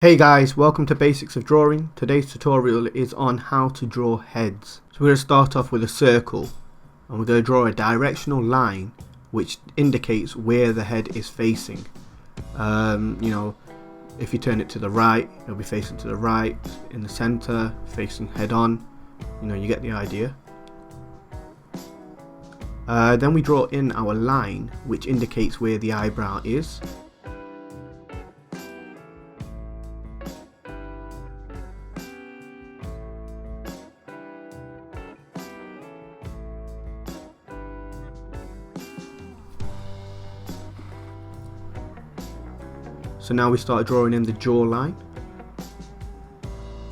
Hey guys, welcome to Basics of Drawing. Today's tutorial is on how to draw heads. So we're going to start off with a circle and we're going to draw a directional line which indicates where the head is facing. If you turn it to the right, it'll be facing to the right, in the center, facing head on. You get the idea. Then we draw in our line which indicates where the eyebrow is. So now we start drawing in the jawline.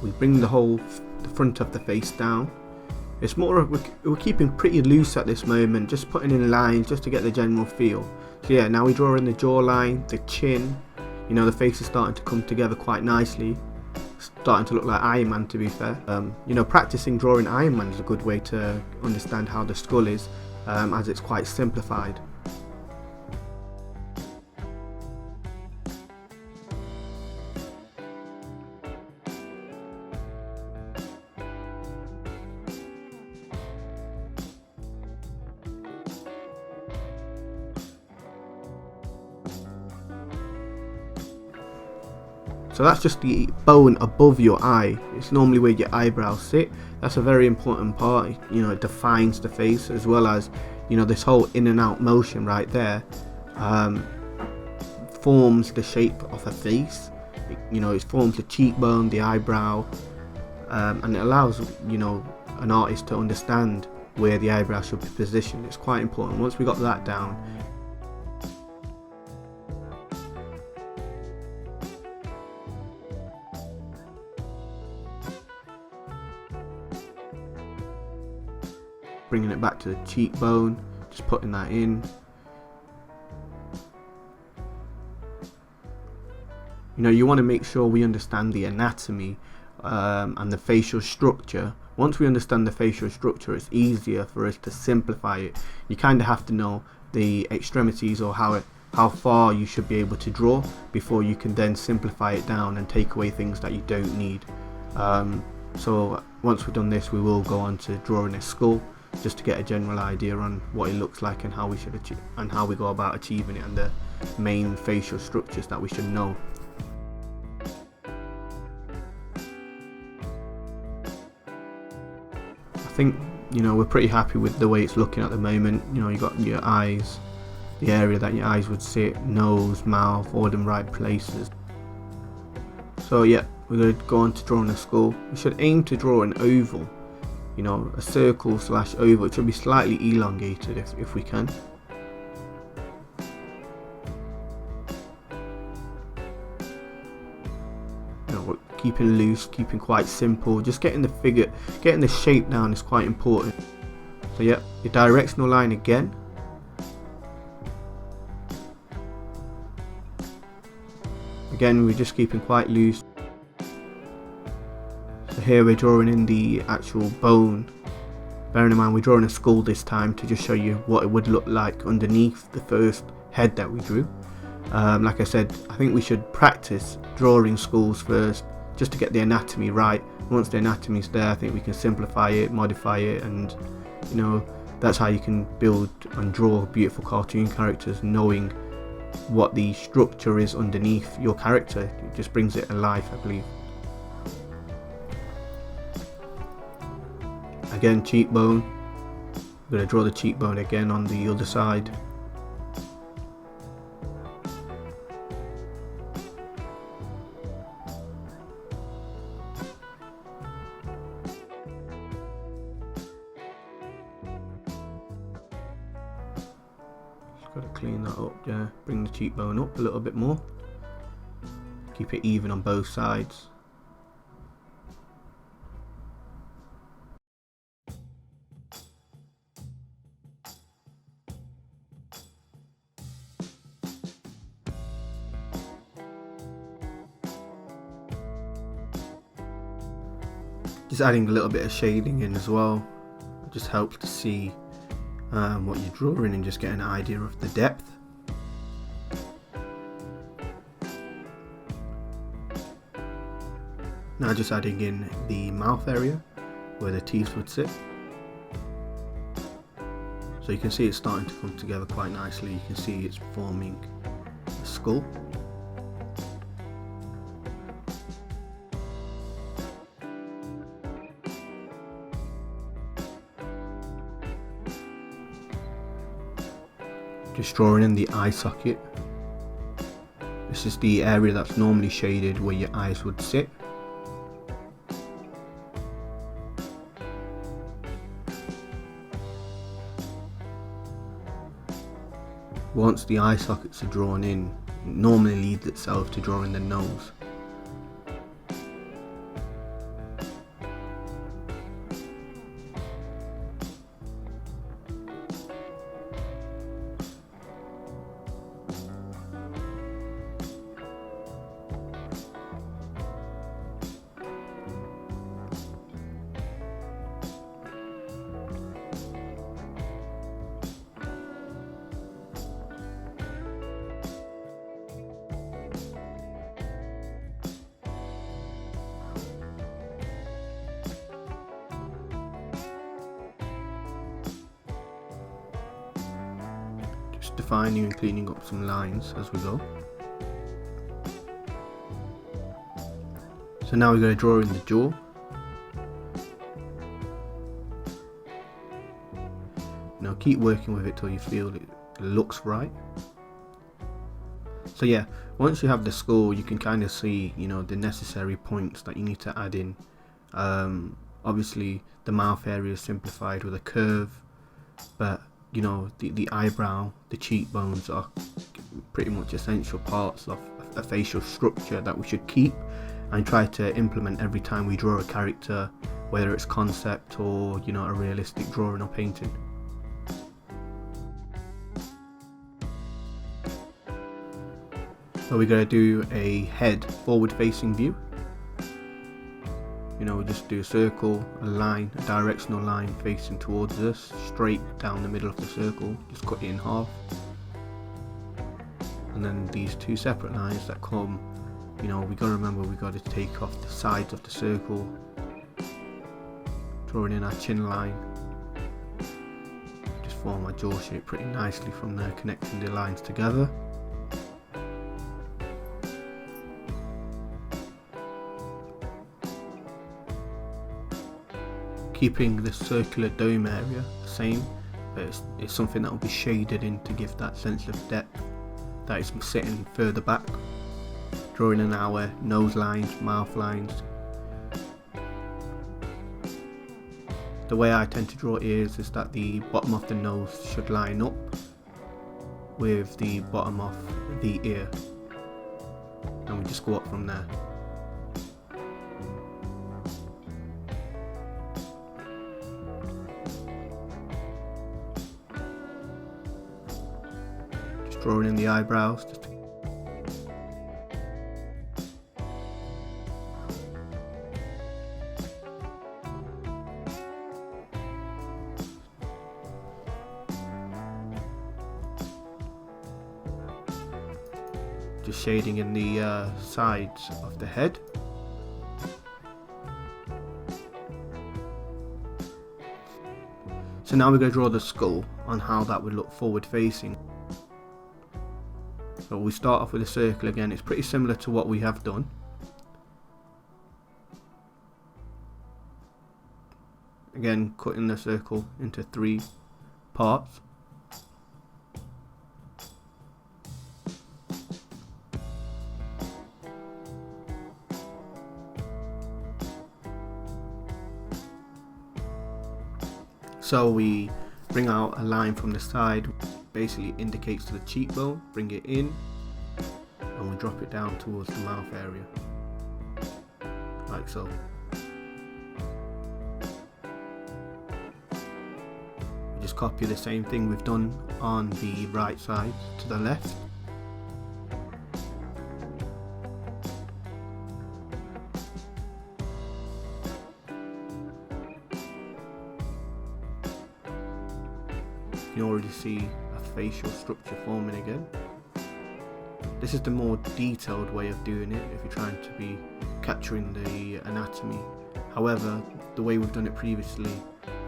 We bring the front of the face down. It's more of, we're keeping pretty loose at this moment, just putting in lines just to get the general feel. So yeah, now we draw in the jawline, the chin. The face is starting to come together quite nicely. Starting to look like Iron Man, to be fair. Practicing drawing Iron Man is a good way to understand how the skull is, as it's quite simplified. So that's just the bone above your eye. It's normally where your eyebrows sit. That's a very important part. It defines the face, as well as this whole in and out motion right there forms the shape of a face. It forms the cheekbone, the eyebrow, and it allows an artist to understand where the eyebrow should be positioned. It's quite important. Once we got that down, bringing it back to the cheekbone, just putting that in. You want to make sure we understand the anatomy and the facial structure. Once we understand the facial structure, it's easier for us to simplify it. You kind of have to know the extremities, or how far you should be able to draw before you can then simplify it down and take away things that you don't need. So once we've done this, we will go on to drawing a skull, just to get a general idea on what it looks like and how we should achieve, and how we go about achieving it, and the main facial structures that we should know. I think we're pretty happy with the way it's looking at the moment. You got your eyes, the area that your eyes would sit, nose, mouth, all in right places. So yeah, we're going to go on to drawing a skull. We should aim to draw an oval. A circle / oval. It should be slightly elongated if we can. We're keeping loose, keeping quite simple. Just getting the shape down is quite important. So yeah, your directional line again. Again, we're just keeping quite loose. So here we're drawing in the actual bone. Bearing in mind we're drawing a skull this time, to just show you what it would look like underneath the first head that we drew. Like I said, I think we should practice drawing skulls first, just to get the anatomy right. Once the anatomy's there, I think we can simplify it, modify it, and that's how you can build and draw beautiful cartoon characters, knowing what the structure is underneath your character. It just brings it alive, I believe. Again, cheekbone. I'm going to draw the cheekbone again on the other side. Just got to clean that up, yeah. Bring the cheekbone up a little bit more. Keep it even on both sides. Just adding a little bit of shading in as well. It just helps to see what you're drawing and just get an idea of the depth. Now just adding in the mouth area where the teeth would sit. So you can see it's starting to come together quite nicely. You can see it's forming a skull. Just drawing in the eye socket. This is the area that's normally shaded where your eyes would sit. Once the eye sockets are drawn in, it normally leads itself to drawing the nose. Defining and cleaning up some lines as we go. So now we're going to draw in the jaw. Now keep working with it till you feel it looks right. So yeah, once you have the skull, you can kind of see, you know, the necessary points that you need to add in. Obviously the mouth area is simplified with a curve, but you know, the eyebrow, the cheekbones are pretty much essential parts of a facial structure that we should keep and try to implement every time we draw a character, whether it's concept or, you know, a realistic drawing or painting. So we're going to do a head forward facing view. You know, we just do a circle, a line, a directional line facing towards us, straight down the middle of the circle, just cut it in half. And then these two separate lines that come, you know, we got to remember we got to take off the sides of the circle, drawing in our chin line. Just form our jaw shape pretty nicely from there, connecting the lines together. Keeping the circular dome area the same, but it's something that will be shaded in to give that sense of depth that is sitting further back. Drawing in our nose lines, mouth lines. The way I tend to draw ears is that the bottom of the nose should line up with the bottom of the ear, and we just go up from there. Drawing in the eyebrows. Just shading in the sides of the head. So now we're going to draw the skull on how that would look forward facing. So we start off with a circle again. It's pretty similar to what we have done. Again, cutting the circle into 3 parts. So we bring out a line from the side, basically indicates to the cheekbone, bring it in, and we drop it down towards the mouth area, like so. We just copy the same thing we've done on the right side to the left. You can already see a facial structure forming again. This is the more detailed way of doing it if you're trying to be capturing the anatomy. However, the way we've done it previously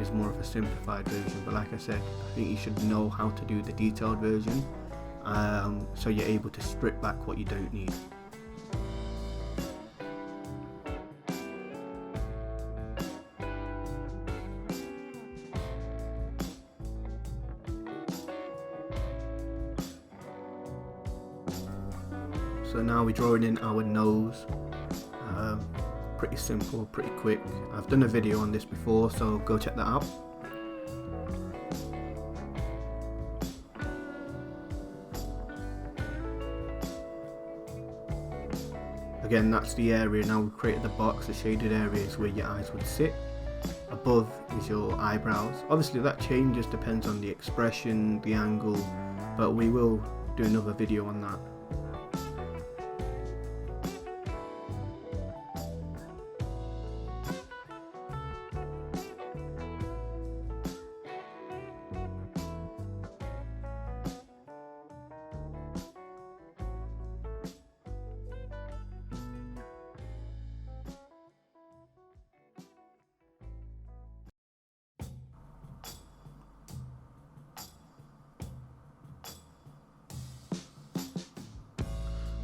is more of a simplified version, but like I said, I think you should know how to do the detailed version, so you're able to strip back what you don't need. So now we're drawing in our nose. Pretty simple, pretty quick. I've done a video on this before, so go check that out. Again, that's the area. Now we've created the box. The shaded area is where your eyes would sit. Above is your eyebrows. Obviously that changes, depends on the expression, the angle, but we will do another video on that.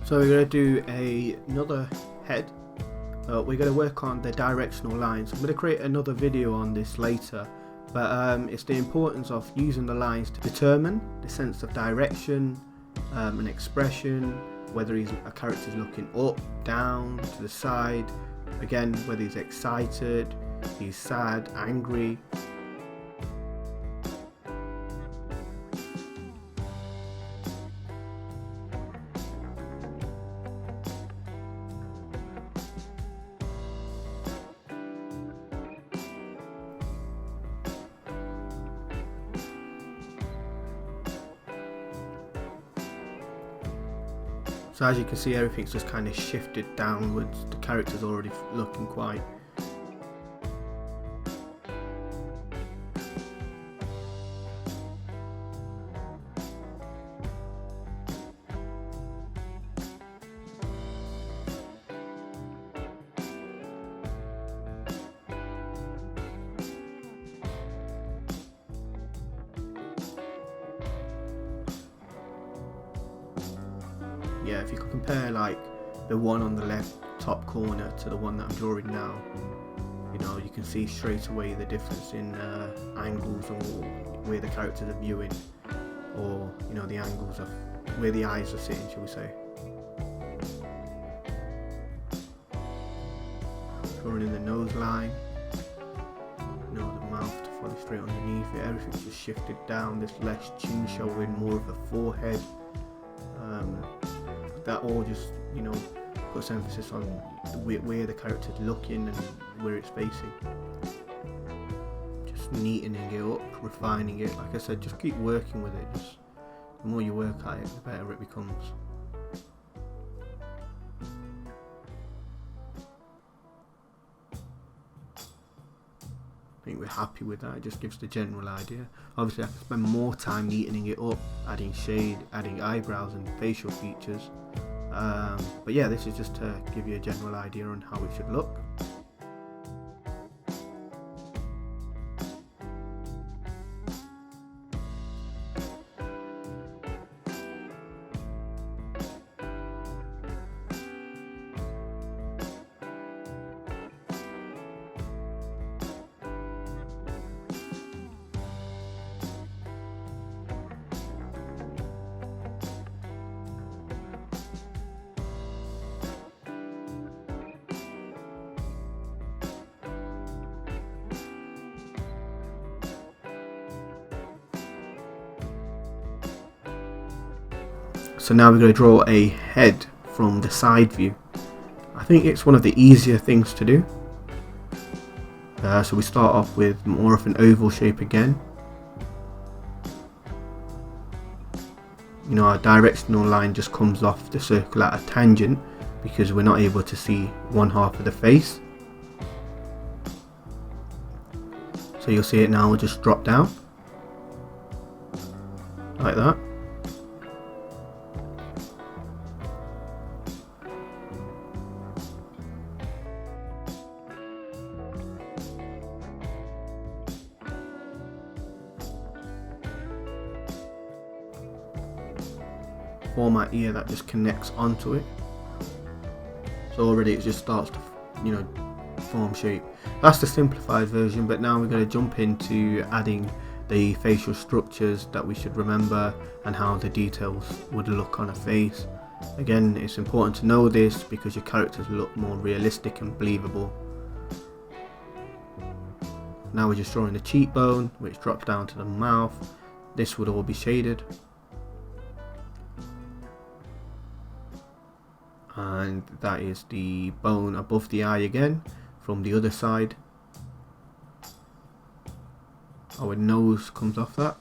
So we're going to do another head. We're going to work on the directional lines. I'm going to create another video on this later, but it's the importance of using the lines to determine the sense of direction, an expression, whether a character's looking up, down, to the side, again, whether he's excited, he's sad, angry. So as you can see, everything's just kind of shifted downwards. The character's already looking quite yeah, if you could compare like the one on the left top corner to the one that I'm drawing now, you know, you can see straight away the difference in angles or where the characters are viewing, or you know, the angles of where the eyes are sitting, shall we say. Drawing in the nose line, you know, the mouth to follow straight underneath it. Everything's just shifted down. There's less chin showing, more of a forehead. That all just, you know, puts emphasis on where the character's looking and where it's facing. Just neatening it up, refining it. Like I said, just keep working with it. Just the more you work at it, the better it becomes. I think we're happy with that. It just gives the general idea. Obviously I can spend more time neatening it up, adding shade, adding eyebrows and facial features, but yeah, this is just to give you a general idea on how it should look. So now we're going to draw a head from the side view. I think it's one of the easier things to do. So we start off with more of an oval shape again. You know, our directional line just comes off the circle at a tangent because we're not able to see one half of the face. So you'll see it now will just drop down like that. format here that just connects onto it. So already it just starts to, form shape. That's the simplified version, but now we're going to jump into adding the facial structures that we should remember and how the details would look on a face. Again, it's important to know this because your characters look more realistic and believable. Now we're just drawing the cheekbone, which drops down to the mouth. This would all be shaded. And that is the bone above the eye again from the other side. Our nose comes off that.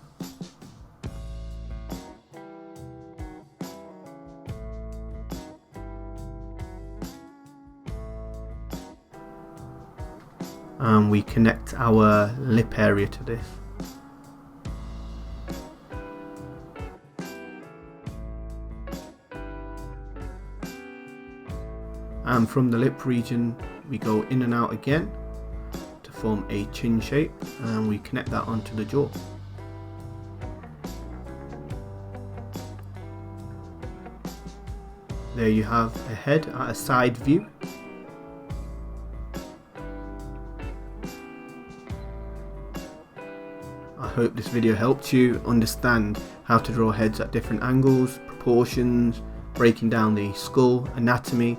And we connect our lip area to this. And from the lip region we go in and out again to form a chin shape, and we connect that onto the jaw. There you have a head at a side view. I hope this video helped you understand how to draw heads at different angles, proportions, breaking down the skull anatomy.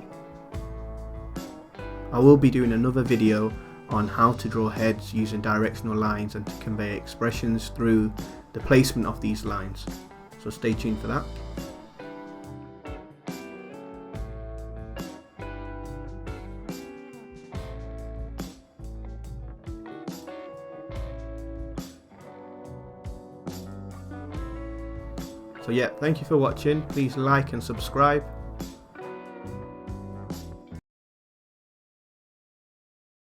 I will be doing another video on how to draw heads using directional lines and to convey expressions through the placement of these lines, so stay tuned for that. So yeah, thank you for watching. Please like and subscribe.